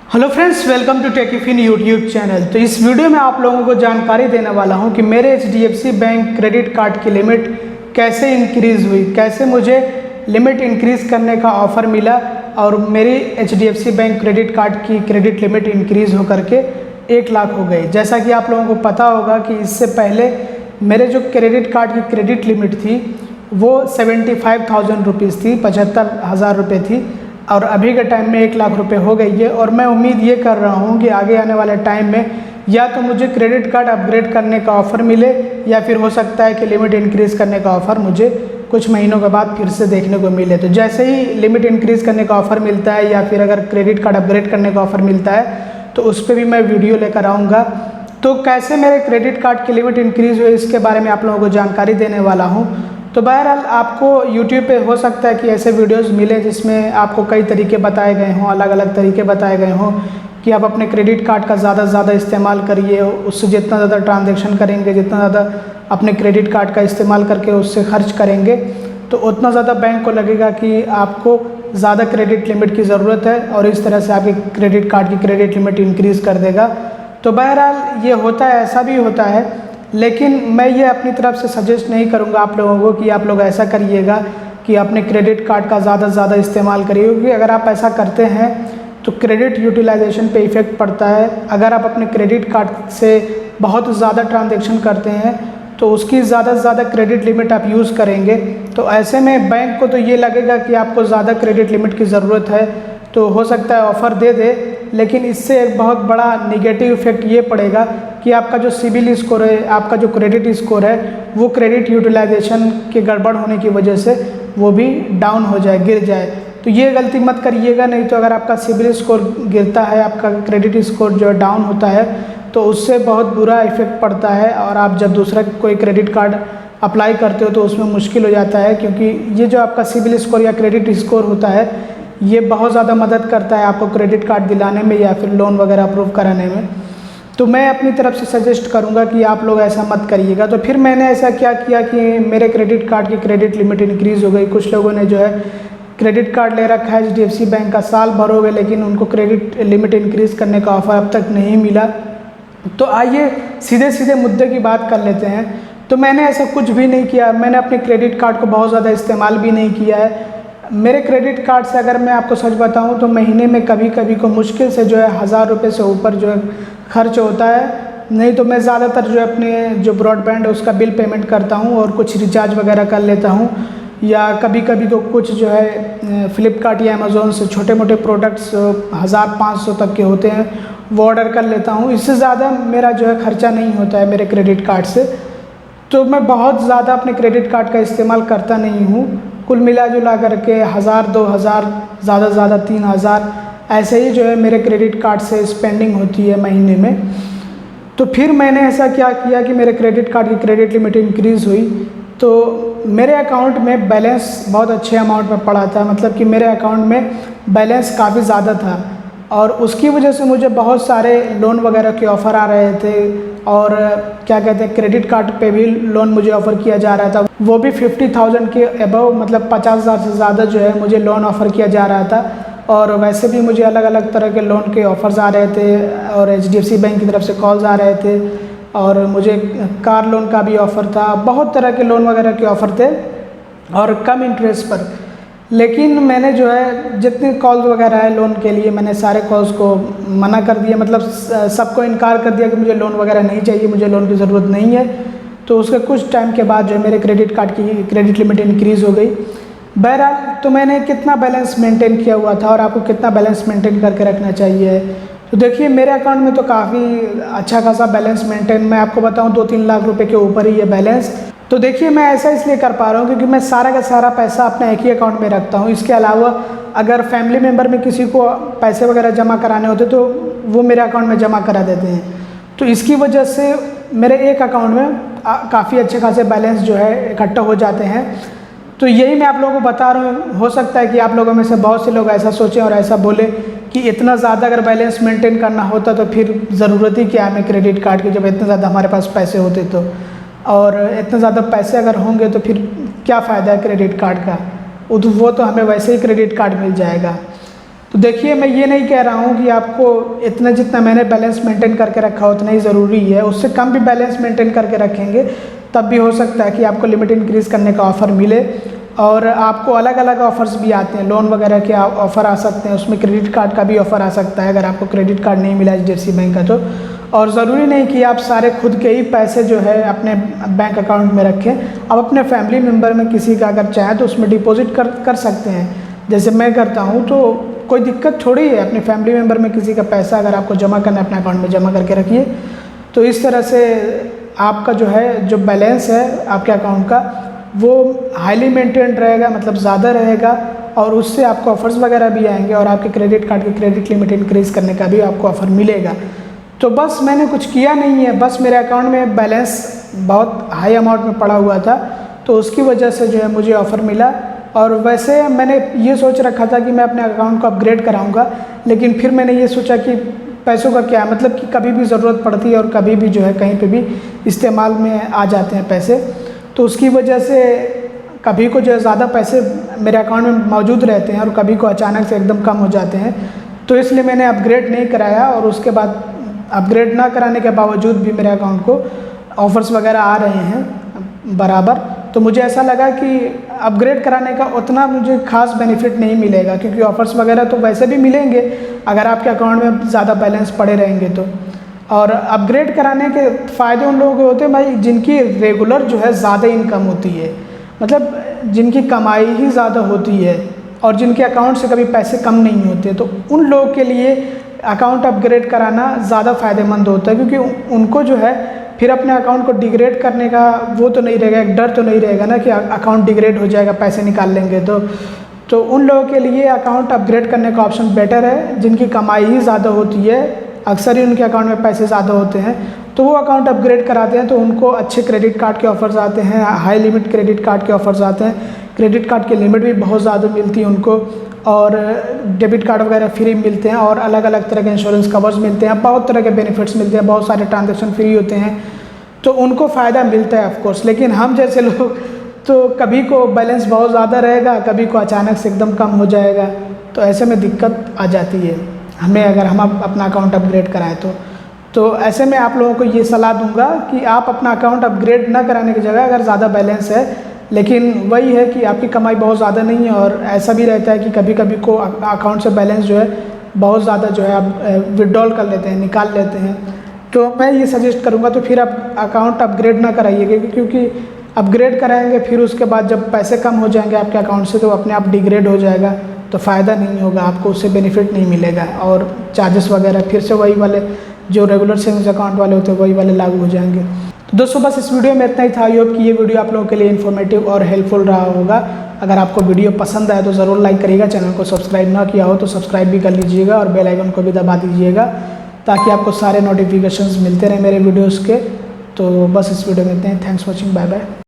Hello friends, welcome to Techifin YouTube channel. तो इस video में आप लोगों को जानकारी देने वाला हूं कि मेरे HDFC बैंक क्रेडिट कार्ड की लिमिट कैसे इंक्रीज़ हुई, कैसे मुझे लिमिट इंक्रीज़ करने का ऑफ़र मिला और मेरी HDFC बैंक क्रेडिट कार्ड की क्रेडिट लिमिट इंक्रीज़ हो करके 1 लाख हो गई। जैसा कि आप लोगों को पता होगा कि इससे पहले मेरे जो क्रेडिट कार्ड की क्रेडिट लिमिट थी वो 75,000 रुपीज़ थी, 75,000 रुपये थी और अभी के टाइम में 1 लाख रुपए हो गई है। और मैं उम्मीद ये कर रहा हूँ कि आगे आने वाले टाइम में या तो मुझे क्रेडिट कार्ड अपग्रेड करने का ऑफ़र मिले या फिर हो सकता है कि लिमिट इंक्रीज़ करने का ऑफ़र मुझे कुछ महीनों के बाद फिर से देखने को मिले। तो जैसे ही लिमिट इंक्रीज़ करने का ऑफ़र मिलता है या फिर अगर क्रेडिट कार्ड अपग्रेड करने का ऑफ़र मिलता है तो उस पर भी मैं वीडियो लेकर आऊँगा। तो कैसे मेरे क्रेडिट कार्ड की लिमिट इंक्रीज़ हुई इसके बारे में आप लोगों को जानकारी देने वाला हूँ। तो बहरहाल आपको YouTube पे हो सकता है कि ऐसे वीडियोस मिले जिसमें आपको कई तरीके बताए गए हों, अलग अलग तरीके बताए गए हों कि आप अपने क्रेडिट कार्ड का ज़्यादा से ज़्यादा इस्तेमाल करिए, उससे जितना ज़्यादा ट्रांजैक्शन करेंगे, जितना ज़्यादा अपने क्रेडिट कार्ड का इस्तेमाल करके उससे खर्च करेंगे तो उतना ज़्यादा बैंक को लगेगा कि आपको ज़्यादा क्रेडिट लिमिट की ज़रूरत है और इस तरह से आपके क्रेडिट कार्ड की क्रेडिट लिमिट इंक्रीज़ कर देगा। तो बहरहाल ये होता है, ऐसा भी होता है, लेकिन मैं ये अपनी तरफ से सजेस्ट नहीं करूँगा आप लोगों को कि आप लोग ऐसा करिएगा कि अपने क्रेडिट कार्ड का ज़्यादा से ज़्यादा इस्तेमाल करिए, क्योंकि अगर आप ऐसा करते हैं तो क्रेडिट यूटिलाइजेशन पे इफ़ेक्ट पड़ता है। अगर आप अपने क्रेडिट कार्ड से बहुत ज़्यादा ट्रांजैक्शन करते हैं तो उसकी ज़्यादा से ज़्यादा क्रेडिट लिमिट आप यूज़ करेंगे तो ऐसे में बैंक को तो ये लगेगा कि आपको ज़्यादा क्रेडिट लिमिट की ज़रूरत है, तो हो सकता है ऑफ़र दे दे, लेकिन इससे एक बहुत बड़ा नेगेटिव इफेक्ट ये पड़ेगा कि आपका जो सिबिल स्कोर है, आपका जो क्रेडिट स्कोर है वो क्रेडिट यूटिलाइजेशन के गड़बड़ होने की वजह से वो भी डाउन हो जाए, गिर जाए। तो ये गलती मत करिएगा, नहीं तो अगर आपका सिबिल स्कोर गिरता है, आपका क्रेडिट स्कोर जो डाउन होता है तो उससे बहुत बुरा इफेक्ट पड़ता है और आप जब दूसरा कोई क्रेडिट कार्ड अप्लाई करते हो तो उसमें मुश्किल हो जाता है, क्योंकि ये जो आपका सिबिल स्कोर या क्रेडिट स्कोर होता है ये बहुत ज़्यादा मदद करता है आपको क्रेडिट कार्ड दिलाने में या फिर लोन वगैरह अप्रूव कराने में। तो मैं अपनी तरफ से सजेस्ट करूंगा कि आप लोग ऐसा मत करिएगा। तो फिर मैंने ऐसा क्या किया कि मेरे क्रेडिट कार्ड की क्रेडिट लिमिट इंक्रीज़ हो गई। कुछ लोगों ने जो है क्रेडिट कार्ड ले रखा है HDFC बैंक का, साल भर हो गए लेकिन उनको क्रेडिट लिमिट इंक्रीज़ करने का ऑफ़र अब तक नहीं मिला। तो आइए सीधे सीधे मुद्दे की बात कर लेते हैं। तो मैंने ऐसा कुछ भी नहीं किया, मैंने अपने क्रेडिट कार्ड को बहुत ज़्यादा इस्तेमाल भी नहीं किया है। मेरे क्रेडिट कार्ड से अगर मैं आपको सच बताऊं तो महीने में कभी कभी को मुश्किल से जो है 1000 रुपये से ऊपर जो है खर्च होता है। नहीं तो मैं ज़्यादातर जो है अपने जो ब्रॉडबैंड है उसका बिल पेमेंट करता हूं और कुछ रिचार्ज वगैरह कर लेता हूं, या कभी कभी तो कुछ जो है फ्लिपकार्ट या अमेज़ोन से छोटे मोटे प्रोडक्ट्स 1500 तक के होते हैं वो ऑर्डर कर लेता हूँ। इससे ज़्यादा मेरा जो है खर्चा नहीं होता है मेरे क्रेडिट कार्ड से। तो मैं बहुत ज़्यादा अपने क्रेडिट कार्ड का इस्तेमाल करता नहीं हूँ। कुल मिला जुला करके 1000 2000 ज़्यादा से ज़्यादा 3000 ऐसे ही जो है मेरे क्रेडिट कार्ड से स्पेंडिंग होती है महीने में। तो फिर मैंने ऐसा क्या किया कि मेरे क्रेडिट कार्ड की क्रेडिट लिमिट इंक्रीज़ हुई तो मेरे अकाउंट में बैलेंस बहुत अच्छे अमाउंट में पड़ा था, मतलब कि मेरे अकाउंट में बैलेंस काफ़ी ज़्यादा था और उसकी वजह से मुझे बहुत सारे लोन वगैरह के ऑफ़र आ रहे थे और क्या कहते हैं क्रेडिट कार्ड पे भी लोन मुझे ऑफ़र किया जा रहा था, वो भी 50,000 के अबव, मतलब 50,000 से ज़्यादा जो है मुझे लोन ऑफ़र किया जा रहा था। और वैसे भी मुझे अलग अलग तरह के लोन के ऑफ़र्स आ रहे थे और HDFC बैंक की तरफ से कॉल्स आ रहे थे और मुझे कार लोन का भी ऑफ़र था, बहुत तरह के लोन वगैरह के ऑफ़र थे और कम इंटरेस्ट पर। लेकिन मैंने जो है जितने कॉल्स वगैरह है लोन के लिए मैंने सारे कॉल्स को मना कर दिया, मतलब सबको इनकार कर दिया कि मुझे लोन वगैरह नहीं चाहिए, मुझे लोन की ज़रूरत नहीं है। तो उसके कुछ टाइम के बाद जो है मेरे क्रेडिट कार्ड की क्रेडिट लिमिट इंक्रीज़ हो गई। बहरहाल तो मैंने कितना बैलेंस मेंटेन किया हुआ था और आपको कितना बैलेंस मेंटेन करके रखना चाहिए। तो देखिए मेरे अकाउंट में तो काफ़ी अच्छा खासा बैलेंस मेंटेन, मैं आपको बताऊँ 2-3 लाख रुपये के ऊपर ही ये बैलेंस। तो देखिए मैं ऐसा इसलिए कर पा रहा हूँ क्योंकि मैं सारा का सारा पैसा अपने एक ही अकाउंट में रखता हूँ। इसके अलावा अगर फैमिली मेम्बर में किसी को पैसे वगैरह जमा कराने होते तो वो मेरे अकाउंट में जमा करा देते हैं। तो इसकी वजह से मेरे एक अकाउंट में काफ़ी अच्छे खासे बैलेंस जो है इकट्ठा हो जाते हैं। तो यही मैं आप लोगों को बता रहा हूँ। हो सकता है कि आप लोगों में से बहुत से लोग ऐसा सोचें और ऐसा बोले कि इतना ज़्यादा अगर बैलेंस मेंटेन करना होता तो फिर ज़रूरत ही क्या है हमें क्रेडिट कार्ड की, जब इतने ज़्यादा हमारे पास पैसे होते तो, और इतने ज़्यादा पैसे अगर होंगे तो फिर क्या फ़ायदा है क्रेडिट कार्ड का, वो तो हमें वैसे ही क्रेडिट कार्ड मिल जाएगा। तो तो देखिए, मैं ये नहीं कह रहा हूँ कि आपको इतना जितना मैंने बैलेंस मेंटेन करके रखा उतना ही ज़रूरी है, उससे कम भी बैलेंस मेंटेन करके रखेंगे तब भी हो सकता है कि आपको लिमिट इंक्रीज़ करने का ऑफ़र मिले। और आपको अलग अलग ऑफ़र्स भी आते हैं, लोन वगैरह के ऑफ़र आ सकते हैं, उसमें क्रेडिट कार्ड का भी ऑफ़र आ सकता है अगर आपको क्रेडिट कार्ड नहीं मिला HDFC बैंक का तो। और ज़रूरी नहीं कि आप सारे खुद के ही पैसे जो है अपने बैंक अकाउंट में रखें, आप अपने फैमिली मेम्बर में किसी का अगर चाहें तो उसमें डिपॉजिट कर सकते हैं, जैसे मैं करता हूँ। तो कोई दिक्कत थोड़ी है, अपने फैमिली मेम्बर में किसी का पैसा अगर आपको जमा करना है अपने अकाउंट में जमा करके रखिए। तो इस तरह से आपका जो है जो बैलेंस है आपके अकाउंट का वो हाईली मेंटेन्ड रहेगा, मतलब ज़्यादा रहेगा, और उससे आपको ऑफ़र्स वगैरह भी आएंगे और आपके क्रेडिट कार्ड की क्रेडिट लिमिट इंक्रीज़ करने का भी आपको ऑफ़र मिलेगा। तो बस मैंने कुछ किया नहीं है, बस मेरे अकाउंट में बैलेंस बहुत हाई अमाउंट में पड़ा हुआ था तो उसकी वजह से जो है मुझे ऑफ़र मिला। और वैसे मैंने ये सोच रखा था कि मैं अपने अकाउंट को अपग्रेड कराऊंगा, लेकिन फिर मैंने ये सोचा कि पैसों का क्या, मतलब कि कभी भी ज़रूरत पड़ती है और कभी भी जो है कहीं पे भी इस्तेमाल में आ जाते हैं पैसे, तो उसकी वजह से कभी को जो है ज़्यादा पैसे मेरे अकाउंट में मौजूद रहते हैं और कभी को अचानक से एकदम कम हो जाते हैं। तो इसलिए मैंने अपग्रेड नहीं कराया, और उसके बाद अपग्रेड ना कराने के बावजूद भी मेरे अकाउंट को ऑफ़र्स वगैरह आ रहे हैं बराबर। तो मुझे ऐसा लगा कि अपग्रेड कराने का उतना मुझे खास बेनिफिट नहीं मिलेगा, क्योंकि ऑफ़र्स वगैरह तो वैसे भी मिलेंगे अगर आपके अकाउंट में ज़्यादा बैलेंस पड़े रहेंगे तो। और अपग्रेड कराने के फ़ायदे उन लोगों के होते हैं भाई जिनकी रेगुलर जो है ज़्यादा इनकम होती है, मतलब जिनकी कमाई ही ज़्यादा होती है और जिनके अकाउंट से कभी पैसे कम नहीं होते, तो उन लोगों के लिए अकाउंट अपग्रेड कराना ज़्यादा फ़ायदेमंद होता है, क्योंकि उनको जो है फिर अपने अकाउंट को डिग्रेड करने का वो तो नहीं रहेगा, एक डर तो नहीं रहेगा ना कि अकाउंट डिग्रेड हो जाएगा पैसे निकाल लेंगे तो उन लोगों के लिए अकाउंट अपग्रेड करने का ऑप्शन बेटर है जिनकी कमाई ही ज़्यादा होती है, अक्सर ही उनके अकाउंट में पैसे ज़्यादा होते हैं, तो वो अकाउंट अपग्रेड कराते हैं तो उनको अच्छे क्रेडिट कार्ड के ऑफ़र्स आते हैं, हाई लिमिट क्रेडिट कार्ड के ऑफ़र्स आते हैं, क्रेडिट कार्ड की लिमिट भी बहुत ज़्यादा मिलती है उनको, और डेबिट कार्ड वगैरह फ्री मिलते हैं, और अलग अलग तरह के इंश्योरेंस कवर्स मिलते हैं, बहुत तरह के बेनिफिट्स मिलते हैं, बहुत सारे ट्रांजैक्शन फ्री होते हैं, तो उनको फ़ायदा मिलता है ऑफकोर्स। लेकिन हम जैसे लोग तो कभी को बैलेंस बहुत ज़्यादा रहेगा, कभी को अचानक से एकदम कम हो जाएगा, तो ऐसे में दिक्कत आ जाती है हमें अगर हम अपना अकाउंट अपग्रेड कराएं तो ऐसे में आप लोगों को ये सलाह दूंगा कि आप अपना अकाउंट अपग्रेड ना कराने की जगह, अगर ज़्यादा बैलेंस है लेकिन वही है कि आपकी कमाई बहुत ज़्यादा नहीं है, और ऐसा भी रहता है कि कभी कभी को अकाउंट से बैलेंस जो है बहुत ज़्यादा जो है आप विड्रॉल कर लेते हैं, निकाल लेते हैं, तो मैं ये सजेस्ट करूँगा तो फिर आप अकाउंट अपग्रेड ना कराइएगा, क्योंकि अपग्रेड कराएंगे फिर उसके बाद जब पैसे कम हो जाएंगे आपके अकाउंट से तो अपने आप डिग्रेड हो जाएगा, तो फ़ायदा नहीं होगा आपको, उससे बेनिफिट नहीं मिलेगा, और चार्जेस वगैरह फिर से वही वाले जो रेगुलर सेविंग्स अकाउंट वाले होते हैं वही वाले लागू हो जाएंगे। तो दोस्तों बस इस वीडियो में इतना ही था। आई होप कि ये वीडियो आप लोगों के लिए इन्फॉर्मेटिव और हेल्पफुल रहा होगा। अगर आपको वीडियो पसंद आए तो ज़रूर लाइक करिएगा, चैनल को सब्सक्राइब ना किया हो तो सब्सक्राइब भी कर लीजिएगा और बेल आइकन को भी दबा दीजिएगा ताकि आपको सारे नोटिफिकेशंस मिलते रहे मेरे वीडियोज़ के। तो बस इस वीडियो में इतना ही। Thanks for watching, bye bye.